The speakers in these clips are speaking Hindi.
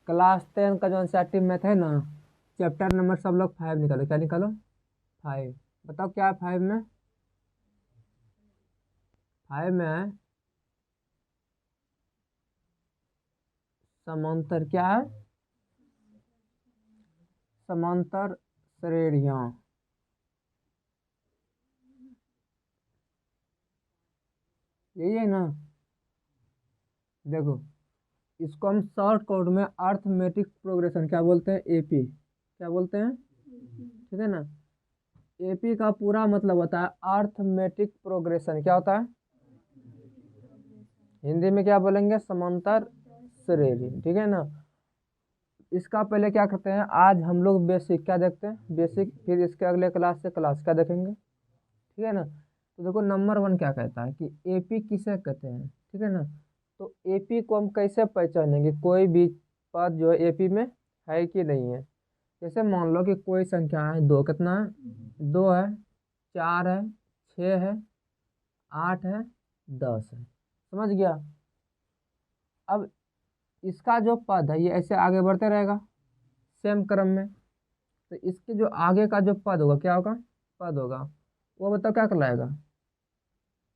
क्लास 10 का जो एनसीईआरटी मैथ है ना, चैप्टर नंबर सब लोग 5 निकालो। क्या निकालो? 5। बताओ क्या है 5 में? 5 में है समांतर। क्या है? समांतर श्रेणियां। यही है ना? देखो, इसको हम शॉर्ट कोड में अर्थमेटिक प्रोग्रेशन क्या बोलते हैं? एपी। क्या बोलते हैं? ठीक है ना? एपी का पूरा मतलब होता है अर्थमेटिक प्रोग्रेशन। क्या होता है? हिंदी में क्या बोलेंगे? समांतर श्रेणी। ठीक है ना? इसका पहले क्या करते हैं, आज हम लोग बेसिक क्या देखते हैं? बेसिक। फिर इसके अगले क्लास से क्लास क्या देखेंगे? ठीक है ना? तो देखो, नंबर 1 क्या कहता है कि एपी किसे कहते हैं। ठीक है ना? तो एपी को हम कैसे पहचानेंगे? कोई भी पद जो है एपी में है कि नहीं है। जैसे मान लो कि कोई संख्या है दो। कितना है? 2 है, 4 है, 6 है, 8 है, 10 है। समझ गया? अब इसका जो पद है ये ऐसे आगे बढ़ते रहेगा सेम क्रम में। तो इसके जो आगे का जो पद होगा क्या होगा? पद होगा। वो बताओ क्या कहलाएगा?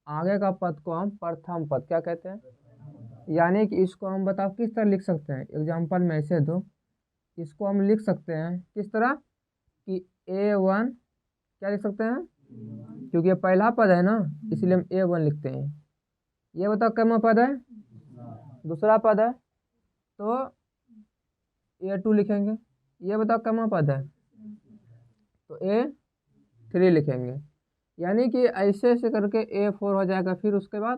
आगे का पद को हम प्रथम पद क्या कहते हैं? यानी कि इसको हम बताओ किस तरह लिख सकते हैं? एग्जाम्पल में ऐसे दो। इसको हम लिख सकते हैं किस तरह कि A1। क्या लिख सकते हैं? क्योंकि ये पहला पद है ना, इसलिए हम A1 लिखते हैं। ये बताओ कितना पद है? दूसरा पद है तो A2 लिखेंगे। ये बताओ कितना पद है? तो A3 लिखेंगे। यानी कि ऐसे ऐसे करके A4 हो जाएगा, फिर उसके बाद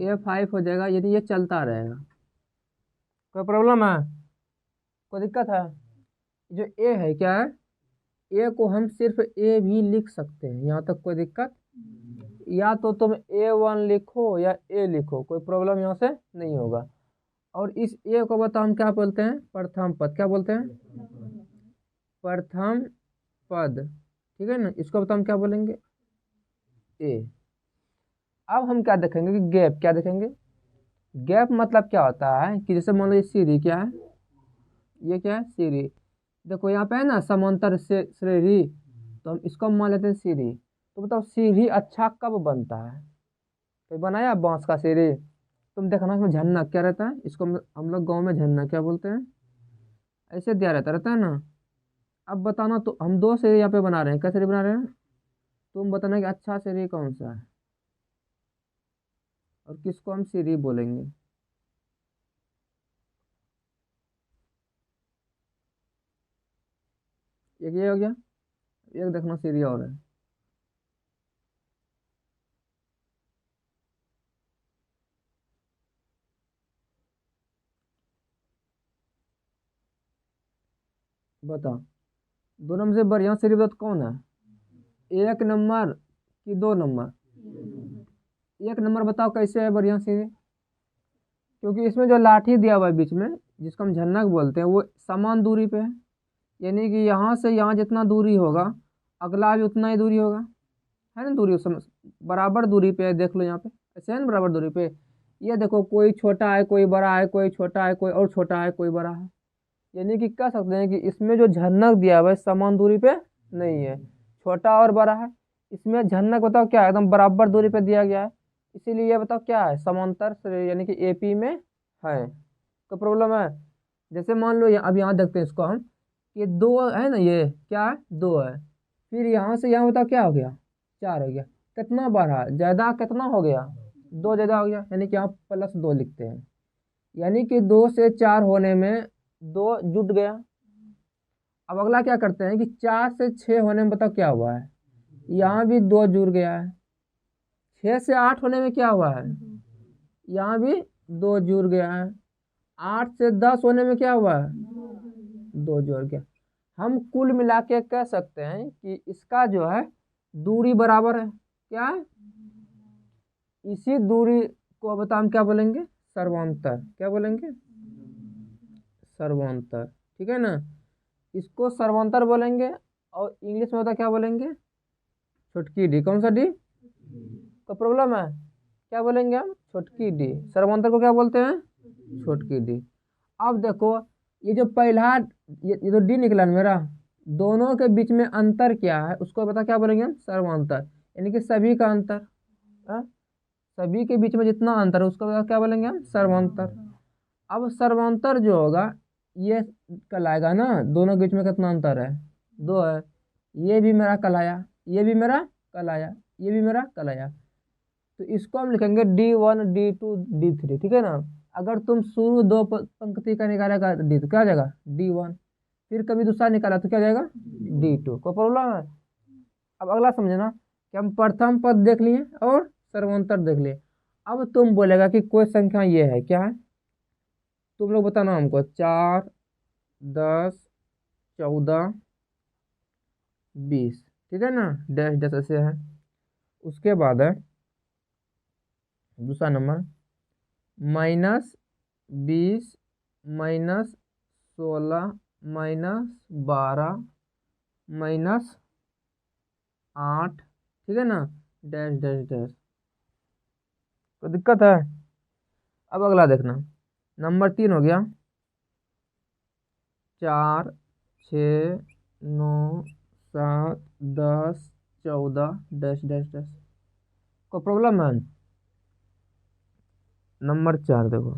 A5 हो जाएगा। यदि ये चलता रहेगा। कोई प्रॉब्लम है? कोई दिक्कत है? जो ए है क्या है? ए को हम सिर्फ ए भी लिख सकते हैं, यहाँ तक कोई दिक्कत। या तो तुम A1 लिखो या ए लिखो, कोई प्रॉब्लम यहाँ से नहीं होगा। और इस ए को बताओ हम क्या बोलते हैं? प्रथम पद। क्या बोलते हैं? प्रथम पद। ठीक है ना? इसको बताओ हम क्या बोलेंगे? ए। अब हम क्या देखेंगे कि गैप। क्या देखेंगे? गैप मतलब क्या होता है कि जैसे मान लो ये सीढ़ी। क्या है? ये क्या है? सीढ़ी। देखो यहाँ पे है ना समांतर से श्रेणी, तो हम इसको मान लेते हैं सीढ़ी। तो बताओ सीढ़ी अच्छा कब बनता है? तो बनाया बांस का सीढ़ी। तुम देखना इसमें झरना क्या रहता है, इसको हम लोग गाँव में झरना क्या बोलते हैं? ऐसे दिया रहता रहता है ना। अब बताना, तो हम दो सीढ़ी यहाँ पे बना रहे हैं। क्या सीढ़ी बना रहे हैं? तुम बताना कि अच्छा सीढ़ी कौन सा है और किसको हम सीढ़ी बोलेंगे। एक ये हो गया। एक देखना सीढ़ी और है। बताओ, दोनों में से बढ़िया सीढ़ी बताओ कौन है? 1 नंबर कि 2 नंबर? 1 नंबर। बताओ कैसे है बढ़िया सीढ़ी? क्योंकि इसमें जो लाठी दिया हुआ है बीच में, जिसको हम झन्नक बोलते हैं, वो समान दूरी पे है। यानी कि यहाँ से यहाँ जितना दूरी होगा, अगला भी उतना ही दूरी होगा। है ना? दूरी बराबर दूरी पे है। देख लो यहाँ पे ऐसे है ना, बराबर दूरी पे। ये देखो, कोई छोटा है कोई बड़ा है, कोई छोटा है कोई और छोटा है कोई बड़ा है। यानी कि कह सकते हैं कि इसमें जो झन्नक दिया हुआ है समान दूरी पे नहीं है, छोटा और बड़ा है। इसमें झन्नक बताओ क्या है? एकदम बराबर दूरी पे दिया गया है। इसीलिए ये बताओ क्या है? समांतर श्रेणी, यानी कि एपी में है। तो प्रॉब्लम है। जैसे मान लो अब यहाँ देखते हैं इसको हम, ये 2 है ना, ये क्या है? 2 है। फिर यहाँ से यहाँ बताओ क्या हो गया? 4 हो गया। कितना बढ़ा? ज्यादा कितना हो गया? 2 ज्यादा हो गया, यानी कि यहाँ +2 लिखते हैं। यानी कि 2 से 4 होने में 2 जुट गया। अब अगला क्या करते हैं कि 4 से 6 होने में बताओ क्या हुआ है? यहाँ भी 2 जुड़ गया है। 6 से 8 होने में क्या हुआ है? यहाँ भी 2 जुड़ गया है। 8 से 10 होने में क्या हुआ है? 2 जुड़ गया। हम कुल मिला के कह सकते हैं कि इसका जो है दूरी बराबर है। क्या है? इसी दूरी को बता हम क्या बोलेंगे? सर्वांतर। क्या बोलेंगे? सर्वांतर। ठीक है ना? इसको सर्वांतर बोलेंगे। और इंग्लिश में होता क्या बोलेंगे? छोटकी डी। कौन सा डी? तो प्रॉब्लम है? क्या बोलेंगे हम? छोटकी डी। सर्वांतर को क्या बोलते हैं? छोटकी डी। अब देखो, ये जो पहला ये तो डी निकला ना मेरा, दोनों के बीच में अंतर क्या है उसको बता, क्या बोलेंगे हम, सर्वांतर, यानी कि सभी का अंतर। हाँ? सभी के बीच में जितना अंतर है उसको क्या बोलेंगे हम, सर्वांतर। अब सर्वांतर जो होगा ये कहलाएगा ना, दोनों के बीच में कितना अंतर है, दो है, ये भी मेरा कहलाया, ये भी मेरा कहलाया, ये भी मेरा कहलाया, तो इसको हम लिखेंगे D1 D2 D3, ठीक है ना। अगर तुम शुरू दो पंक्ति का निकालेगा डी तो क्या हो जाएगा D1, फिर कभी दूसरा निकाला तो क्या हो जाएगा D2, कोई प्रॉब्लम है। अब अगला समझना कि हम प्रथम पद देख लिए और सर्वांतर देख लिए। अब तुम बोलेगा कि कोई संख्या ये है, क्या है, तुम लोग बताना हमको, 4 10 14 20, ठीक है ना, डैश डैश ऐसे है। उसके बाद है दूसरा नंबर, -20 -16 -12 -8, ठीक है ना, डैश डैश डैश, तो दिक्कत है। अब अगला देखना, नंबर 3 हो गया, 4 6 9 7 10 14 डैश डैश डैश, कोई प्रॉब्लम है। नंबर 4 देखो,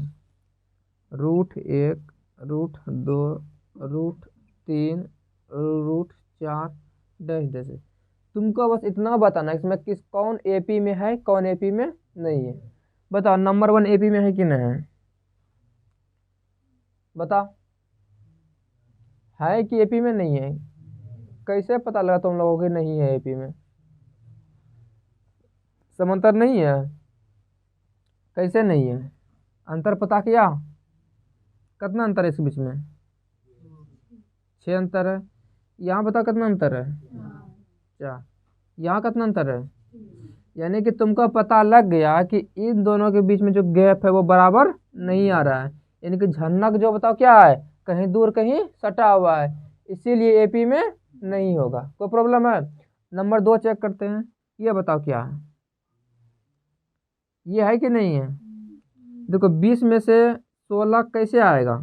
√1 √2 √3 √4 डैश डैश। तुमको बस इतना बताना है इसमें किस कौन एपी में है, कौन एपी में नहीं है। बताओ नंबर 1 एपी में है कि नहीं है, बताओ, है कि एपी में नहीं है। कैसे पता लगा तुम लोगों की नहीं है एपी में, समांतर नहीं है, कैसे नहीं है, अंतर पता किया, कितना अंतर है इसके बीच में, 6 अंतर है। यहाँ बताओ कितना अंतर है, 4। यहाँ कितना अंतर है, यानी कि तुमको पता लग गया कि इन दोनों के बीच में जो गैप है वो बराबर नहीं आ रहा है, यानी कि झनक जो बताओ क्या है, कहीं दूर कहीं सटा हुआ है, इसीलिए एपी में नहीं होगा, कोई प्रॉब्लम है। नंबर 2 चेक करते हैं, ये बताओ क्या है, ये है कि नहीं है। देखो 20 में से 16 कैसे आएगा,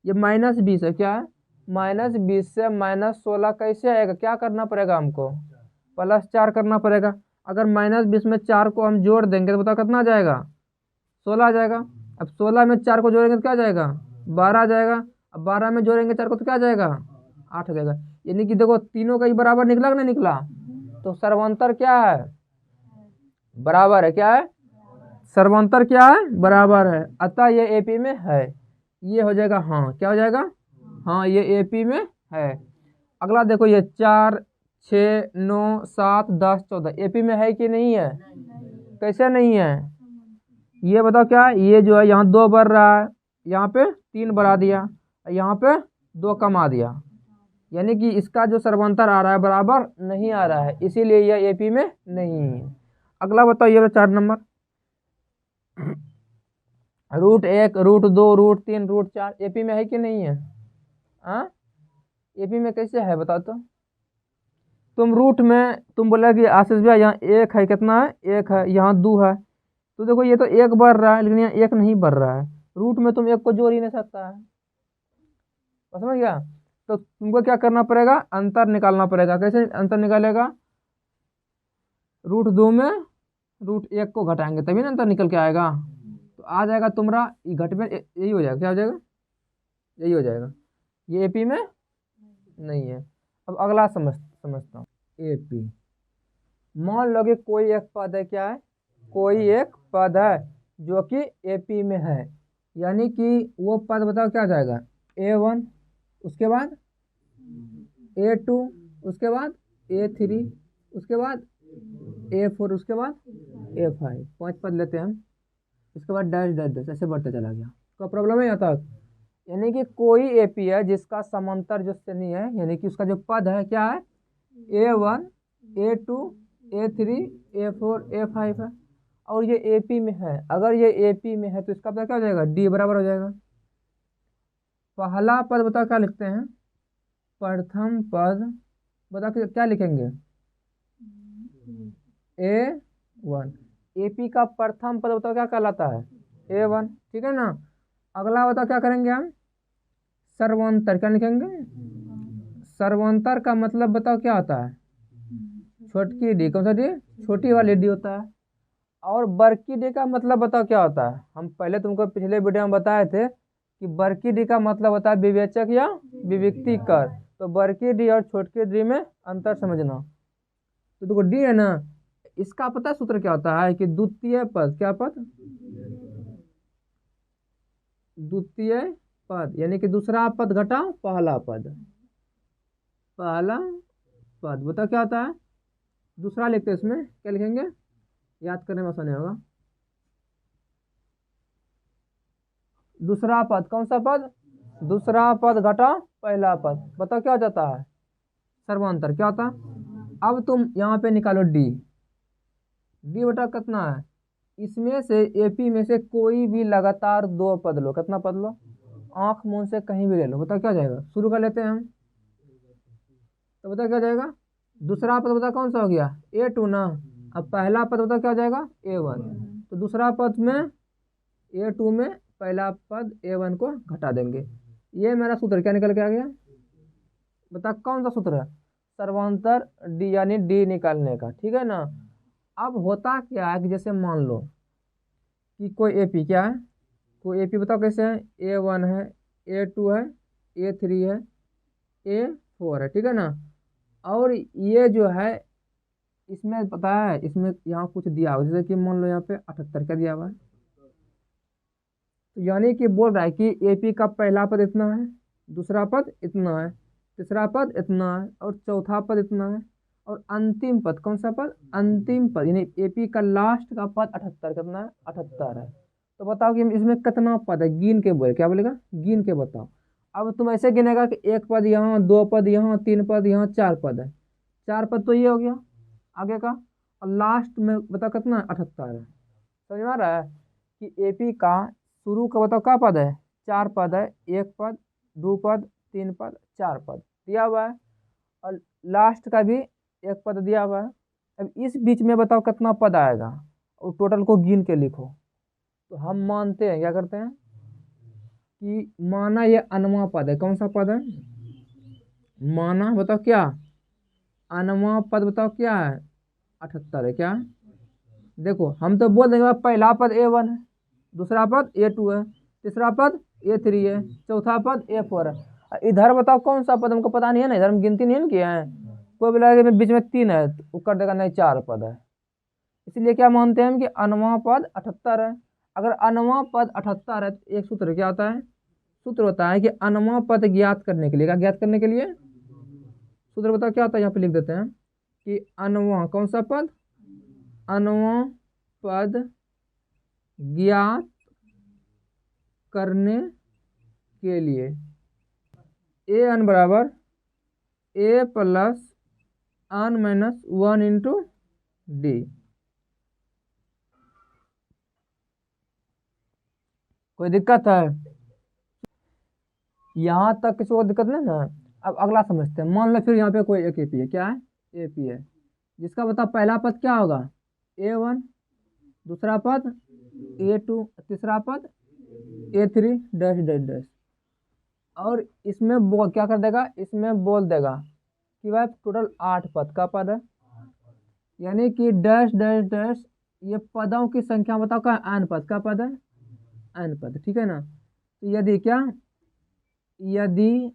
ये -20 है, क्या है, -20 से -16 कैसे आएगा, क्या करना पड़ेगा हमको, +4 करना पड़ेगा। अगर -20 में 4 को हम जोड़ देंगे तो बताओ कितना आ जाएगा, 16 आ जाएगा। अब 16 में 4 को जोड़ेंगे तो क्या आ जाएगा, 12 आ जाएगा। अब 12 में जोड़ेंगे 4 को तो क्या आ जाएगा, 8 आ जाएगा। यानी कि देखो तीनों का ही बराबर निकला कि नहीं निकला, तो सर्वांतर क्या है, बराबर है, क्या है, सर्वांतर क्या है, बराबर है, अतः ये एपी में है। ये हो जाएगा हाँ, क्या हो जाएगा, हाँ ये एपी में है। अगला देखो ये 4 6 9 7 10 14 एपी में है कि नहीं है, कैसे नहीं है, ये बताओ क्या है, ये जो है यहाँ 2 बढ़ रहा है, यहाँ पे 3 बढ़ा दिया, यहाँ पे 2 कमा दिया, यानी कि इसका जो सर्वांतर आ रहा है बराबर नहीं आ रहा है, इसीलिए यह एपी में नहीं है। अगला बताओ ये 4 नंबर, √1 √2 √3 √4 एपी में है कि नहीं है, हाँ एपी में कैसे है बताओ तो। तुम रूट में तुम बोला कि आशीष भैया यहाँ 1 है, कितना है, 1 है, यहाँ 2 है, तो देखो ये तो 1 बढ़ रहा है लेकिन यहाँ 1 नहीं बढ़ रहा है, रूट में तुम 1 को जोड़ ही नहीं सकता है, समझ गया। तो तुमको क्या करना पड़ेगा, अंतर निकालना पड़ेगा, कैसे अंतर निकालेगा, √2 में √1 को घटाएंगे तभी ना अंतर निकल के आएगा, तो आ जाएगा तुम्हारा ये घट में यही हो जाएगा, क्या हो जाएगा, यही हो जाएगा, ये एपी में नहीं है। अब अगला समझता हूँ, एपी, मान लो कि कोई एक पद है, क्या है, कोई एक पद है जो कि एपी में है, यानी कि वो पद बताओ क्या जाएगा, A1, उसके बाद A2, उसके बाद A3, उसके बाद A4, उसके बाद A5, 5 पद लेते हैं हम, इसके बाद डैश डैश डैश ऐसे बढ़ते चला गया, तो प्रॉब्लम है यहाँ तक। यानी कि कोई एपी है जिसका समांतर जो श्रेणी है, यानी कि उसका जो पद है क्या है, A1 A2 A3 A4 A5 है, और ये एपी में है। अगर ये एपी में है तो इसका पता क्या हो जाएगा, डी बराबर हो जाएगा। पहला पद बताओ क्या लिखते हैं, प्रथम पद बताओ क्या लिखेंगे, A1, एपी का प्रथम पद बताओ क्या कहलाता है, A1, ठीक है ना। अगला बताओ क्या करेंगे हम, सर्वांतर क्या लिखेंगे? सर्वांतर का मतलब बताओ क्या होता है? छोटकी डी। कौन सा डी? छोटी वाली डी होता है। और बड़की डी का मतलब बताओ क्या होता है? हम पहले तुमको पिछले वीडियो में बताए थे कि बड़की डी का मतलब होता है विवेचक या विविक्ति कर। तो बड़की डी और छोटकी डी में अंतर समझना। तो देखो डी है ना, इसका पता है सूत्र क्या होता है? कि द्वितीय पद, क्या पद? द्वितीय पद, यानी कि दूसरा पद घटा पहला पद। पहला पद बताओ क्या होता है? दूसरा लिखते हैं, इसमें क्या लिखेंगे? याद करने में आसानी होगा। दूसरा पद, कौन सा पद? दूसरा पद घटा पहला पद। बताओ क्या हो जाता है? सर्वांतर। क्या होता है? अब तुम यहाँ पे निकालो डी। डी बटा कितना है? इसमें से एपी में से कोई भी लगातार दो पद लो। कितना पद लो? आंख मूंद से कहीं भी ले लो। बताओ क्या हो जाएगा? शुरू कर लेते हैं हम। तो बताओ क्या हो जाएगा? दूसरा पद बताओ कौन सा हो गया? A2 ना। अब पहला पद बताओ क्या हो जाएगा? A1। तो दूसरा पद में A2 में पहला पद A1 को घटा देंगे। ये मेरा सूत्र क्या निकल के आ गया? बताओ कौन सा सूत्र है? सर्वांतर डी, यानी डी निकालने का। ठीक है ना। अब होता क्या है कि जैसे मान लो कि कोई एपी, क्या है? कोई एपी बताओ कैसे है? A1 है, A2 है, A3 है, A4 है। ठीक है ना। और ये जो है, इसमें पता है, इसमें यहाँ कुछ दिया हुआ, जैसे कि मान लो यहाँ पे 78 का दिया हुआ है। तो यानी कि बोल रहा है कि एपी का पहला पद इतना है, दूसरा पद इतना है, तीसरा पद इतना है, और चौथा पद इतना है, और अंतिम पद कौन सा पद? अंतिम पद, यानी एपी का लास्ट का पद 78 कितना है? 78 है। तो बताओ कि इसमें कितना पद है? गिन के बोले। क्या बोलेगा? गिन के बताओ। अब तुम ऐसे गिनेगा कि एक पद यहाँ, दो पद यहाँ, तीन पद यहाँ, चार पद है। चार पद तो ये हो गया आगे का, और लास्ट में बताओ कितना है? 78 है। समझ में आ रहा है कि एपी का शुरू का बताओ क्या पद है? चार पद है। एक पद, दो पद, तीन पद, चार पद दिया हुआ है, और लास्ट का भी एक पद दिया हुआ है। अब इस बीच में बताओ कितना पद आएगा, और टोटल को गिन के लिखो। तो हम मानते हैं, क्या करते हैं कि माना ये अनवा पद है। कौन सा पद है? माना बताओ क्या? अनवा पद बताओ क्या है? 78 है। क्या? देखो हम तो बोल देंगे पहला पद A1 है, दूसरा पद A2 है, तीसरा पद A3 है, चौथा पद A4 है। इधर बताओ कौन सा पद? हमको पता नहीं है ना, इधर हम गिनती नहीं किए हैं। कोई बोला कि बीच में 3 है, तो वो कर देगा नहीं 4 पद है। इसलिए क्या मानते हैं हम कि अनवा पद 78 है। अगर अनवा पद 78 है तो एक सूत्र क्या होता है? सूत्र होता है कि अनवा पद ज्ञात करने के लिए, क्या ज्ञात करने के लिए? सूत्र बताओ क्या होता है? यहाँ पे लिख देते हैं कि अनवा कौन सा पद? अनवा पद ज्ञात करने के लिए ए एन बराबर A plus n minus 1 into D. कोई दिक्कत है? यहाँ तक किसी को दिक्कत नहीं ना? अब अगला समझते हैं। मान लो फिर यहाँ पे कोई एक एपी है। क्या है? एपी है, जिसका बताओ पहला पद क्या होगा? A1, दूसरा पद A2, तीसरा पद A3 डैश डैश डैश। और इसमें बोल क्या कर देगा? इसमें बोल देगा कि भाई टोटल 8 पद का पद है, यानी कि डैश डैश डैश, ये पदों की संख्या बताओ क्या? n पद का पद है, n पद। ठीक है ना। तो यदि क्या, यदि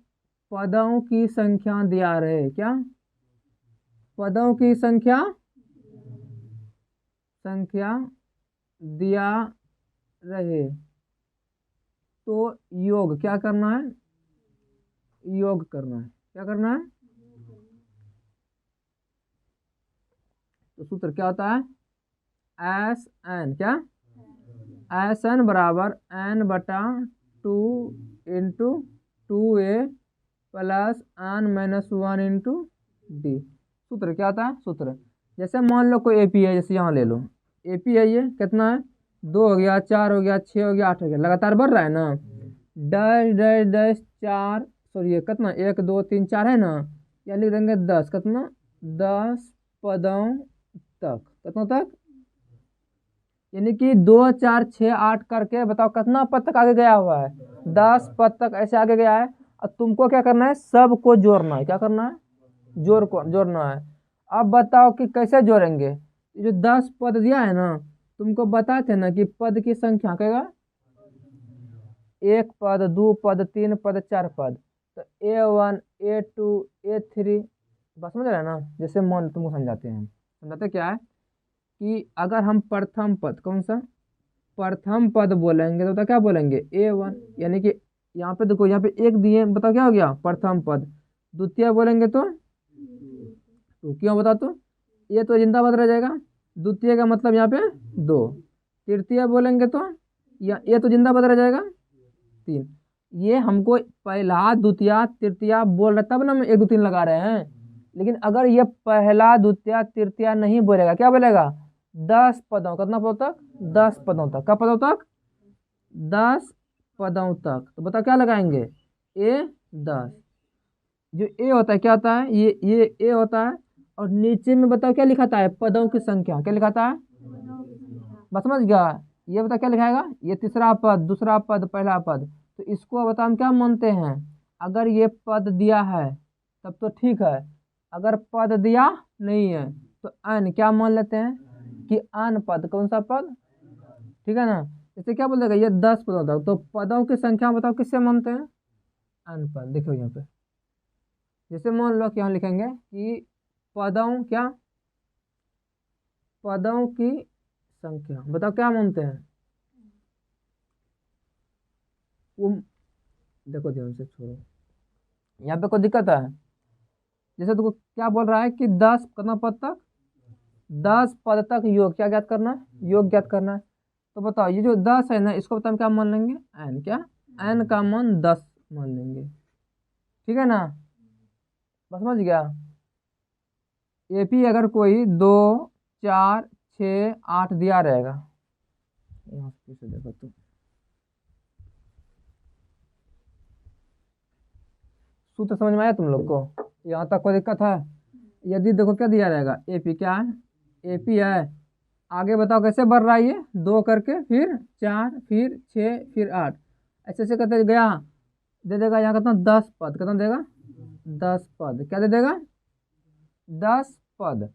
पदों की संख्या दिया रहे, क्या पदों की संख्या दिया रहे, तो योग क्या करना है? योग करना है। क्या करना है? तो सूत्र क्या होता है? एस एन, क्या? एस एन बराबर n बटा 2 into 2a plus n minus 1 into D. सूत्र क्या होता है? सूत्र जैसे मान लो कोई एपी है, जैसे यहाँ ले लो एपी है, ये कितना है? 2 हो गया, 4 हो गया, 6 हो गया, 8 हो गया, लगातार बढ़ रहा है ना। डैश डैश डैश 4, सॉरी ये कितना? 1 2 3 4 है ना। या लिख देंगे 10, कितना? 10 पदों तक। कितना तक? यानी कि 2 4 6 8 करके बताओ कितना पद तक आगे गया हुआ है? 10 पद तक ऐसे आगे गया है। अब तुमको क्या करना है, सबको जोड़ना है। क्या करना है, जोड़ना है। अब बताओ कि कैसे जोड़ेंगे। ये जो 10 पद दिया है ना, तुमको बताते ना कि पद की संख्या कहेगा 1 पद, 2 पद, 3 पद, 4 पद। तो A1 A2 A3, बस समझ रहे हैं ना। जैसे मान तुमको समझाते हैं, समझाते क्या है कि अगर हम प्रथम पद, कौन सा प्रथम पद बोलेंगे तो क्या बोलेंगे A1, यानी कि यहाँ पे देखो, यहाँ पे एक दिए, बताओ क्या हो गया प्रथम पद। द्वितीय बोलेंगे तो टू, क्यों बता तो, ये तो जिंदाबाद रह जाएगा। द्वितीय का मतलब यहाँ पे 2। तृतीय बोलेंगे तो ये तो जिंदाबाद रह जाएगा 3। ये हमको पहला द्वितीय तृतीय बोल रहे तब ना हम 1 2 3 लगा रहे हैं। लेकिन अगर ये पहला द्वितीय तृतीय नहीं बोलेगा, क्या बोलेगा 10 पदों, कितना पदों तक 10 पदों तक। क्या पदों तक 10 पदों तक। तो बताओ क्या लगाएंगे A10। जो ए होता है क्या होता है, ये ए होता है। और नीचे में बताओ क्या लिखाता है, पदों की संख्या। क्या लिखाता है, बस समझ गया। ये बता क्या लिखाएगा, ये तीसरा पद, दूसरा पद, पहला पद। तो इसको बता हम क्या मानते हैं, अगर ये पद दिया है तब तो ठीक है, अगर पद दिया नहीं है तो अन क्या मान लेते हैं कि अन पद, कौन सा पद, ठीक है ना। इसे क्या बोल देगा, ये 10 पद होता है। तो पदों की संख्या बताओ किससे मानते हैं, अन पद। देखो यहाँ पे जैसे मान लो कि यहाँ लिखेंगे कि पदों क्या, पदों की संख्या बताओ क्या मानते हैं वो। देखो ध्यान से छोड़ो, यहाँ पे कोई दिक्कत है। जैसे तुमको क्या बोल रहा है कि 10 कितना पद तक, 10 पद तक योग क्या ज्ञात करना है, योग ज्ञात करना है। तो बताओ ये जो 10 है ना, इसको बताओ हम क्या मान लेंगे, एन। क्या, एन का मान 10 मान लेंगे, ठीक है ना। बस समझ गया। एपी अगर कोई 2 4 6 8 दिया रहेगा, यहाँ से देखो तुम, सूत्र समझ में आया तुम लोग को, यहाँ तक कोई दिक्कत है। यदि देखो क्या दिया रहेगा, एपी क्या है, एपी है। आगे बताओ कैसे बढ़ रहा है ये, 2 करके, फिर 4, फिर 6, फिर 8, ऐसे ऐसे करते गया। दे देगा यहाँ कितना 10 पद, कितना देगा 10 पद। क्या दे देगा 10 पद।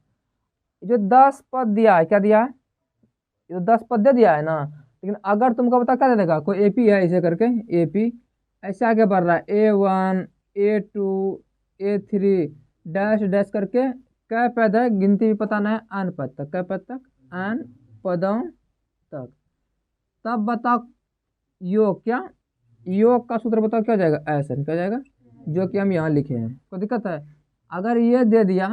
जो 10 पद दिया है, क्या दिया है, ये 10 पद दे दिया है ना। लेकिन अगर तुमको बता क्या दे देगा, कोई एपी है इसे करके, एपी ऐसे आगे बढ़ रहा है, A1 A2 A3 dash dash करके, कै पद है गिनती भी पता नहीं है, अन पद तक। कै पद तक, अन पदों तक। तब बताओ योग क्या, योग का सूत्र बताओ क्या जाएगा, ऐसा क्या जाएगा, जो कि हम यहाँ लिखे हैं। कोई दिक्कत है, अगर ये दे दिया,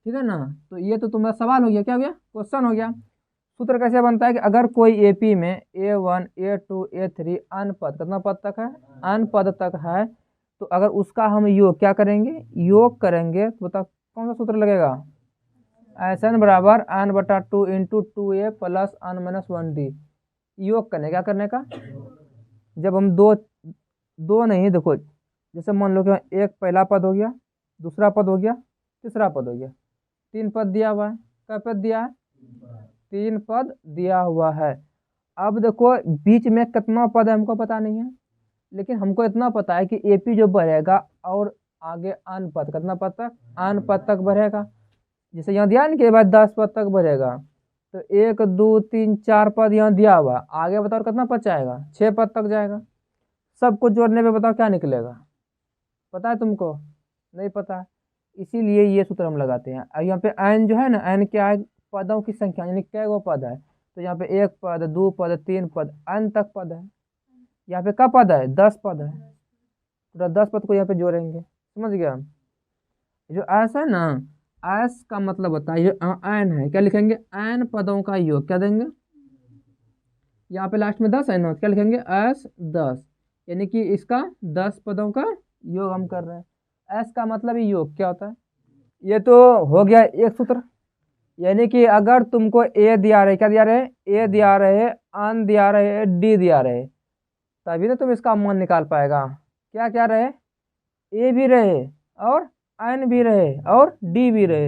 ठीक है ना, तो ये तो तुम्हारा सवाल हो गया, क्या हो गया, क्वेश्चन हो गया। सूत्र कैसे बनता है कि अगर कोई एपी में A1 A2 A3 अन पद, कितना पद तक है, अन पद तक है, तो अगर उसका हम योग क्या करेंगे, योग करेंगे, तो बताओ कौन सा सूत्र लगेगा, एन बराबर एन बटा 2 इंटू 2A प्लस अन माइनस 1D। योग करने, क्या करने का, जब हम दो दो नहीं, देखो जैसे मान लो कि एक पहला पद हो गया, दूसरा पद हो गया, तीसरा पद हो गया, 3 पद दिया हुआ है। क्या पद दिया है, 3 पद दिया हुआ है। अब देखो बीच में कितना पद है हमको पता नहीं है, लेकिन हमको इतना पता है कि एपी जो बढ़ेगा और आगे अन पद, कितना पद तक, अन पद तक बढ़ेगा। जैसे यहाँ दिया ना कि बाद 10 पद तक बढ़ेगा, तो 1 2 3 4 पद यहाँ दिया हुआ, आगे बताओ कितना पद जाएगा, 6 पद तक जाएगा। सबको जोड़ने पे बताओ क्या निकलेगा, पता है तुमको, नहीं पता। इसीलिए ये सूत्र हम लगाते हैं। और यहाँ पे एन जो है ना, एन क्या है, पदों की संख्या, यानी कै गो पद है। तो यहाँ पे 1 पद, 2 पद, 3 पद, एन तक पद है। यहाँ पे क्या पद है, 10 पद है। पूरा 10 पद को यहाँ पे जोड़ेंगे, समझ गया। जो एस है ना, एस का मतलब होता है, ये एन है, क्या लिखेंगे, एन पदों का योग, क्या देंगे, यहाँ पे लास्ट में 10 है ना, क्या लिखेंगे एस 10, यानी कि इसका 10 पदों का योग हम कर रहे हैं। एस का मतलब ही योग क्या होता है। ये तो हो गया एक सूत्र। यानी कि अगर तुमको ए दिया रहे, क्या दिया रहे, ए दिया रहे, अन दिया रहे, डी दिया रहे, तभी ना तुम इसका मान निकाल पाएगा। क्या क्या रहे, ए भी रहे, और एन भी रहे, और डी भी रहे,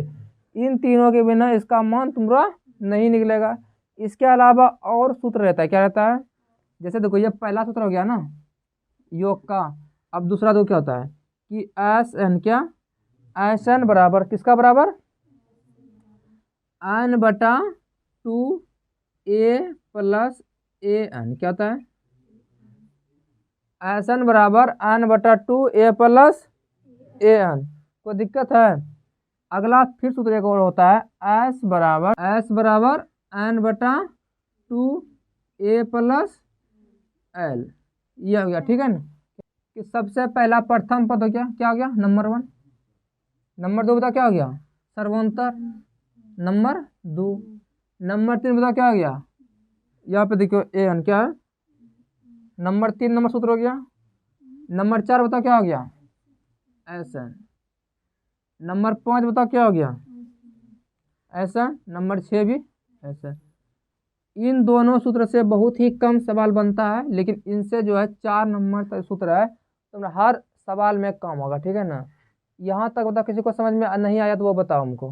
इन तीनों के बिना इसका मान तुम्हारा नहीं निकलेगा। इसके अलावा और सूत्र रहता है, क्या रहता है, जैसे देखो ये पहला सूत्र हो गया ना योग का, अब दूसरा दो क्या होता है कि एस एन क्या, एस एन बराबर किसका बराबर, एन बटा two A plus A N, क्या होता है एस एन बराबर एन बटा two A plus A N. कोई दिक्कत है? अगला फिर सूत्र एक और होता है एस बराबर एन बटा टू ए प्लस एल, ये हो गया। ठीक है ना, कि सबसे पहला प्रथम पद हो गया, क्या हो गया नंबर 1, नंबर 2 बता क्या हो गया सर्वांतर, नंबर 2, नंबर 3 बता क्या हो गया, यहाँ पे देखो ए एन क्या है, नंबर 3 नंबर सूत्र हो गया, नंबर 4 बता क्या हो गया एस एन, नंबर 5 बता क्या हो गया ऐसा, नंबर 6 भी ऐसा। इन दोनों सूत्र से बहुत ही कम सवाल बनता है, लेकिन इनसे जो है 4 नंबर तक सूत्र है, तो हर सवाल में काम होगा। ठीक है ना, यहाँ तक बता, किसी को समझ में नहीं आया तो वो बताओ हमको।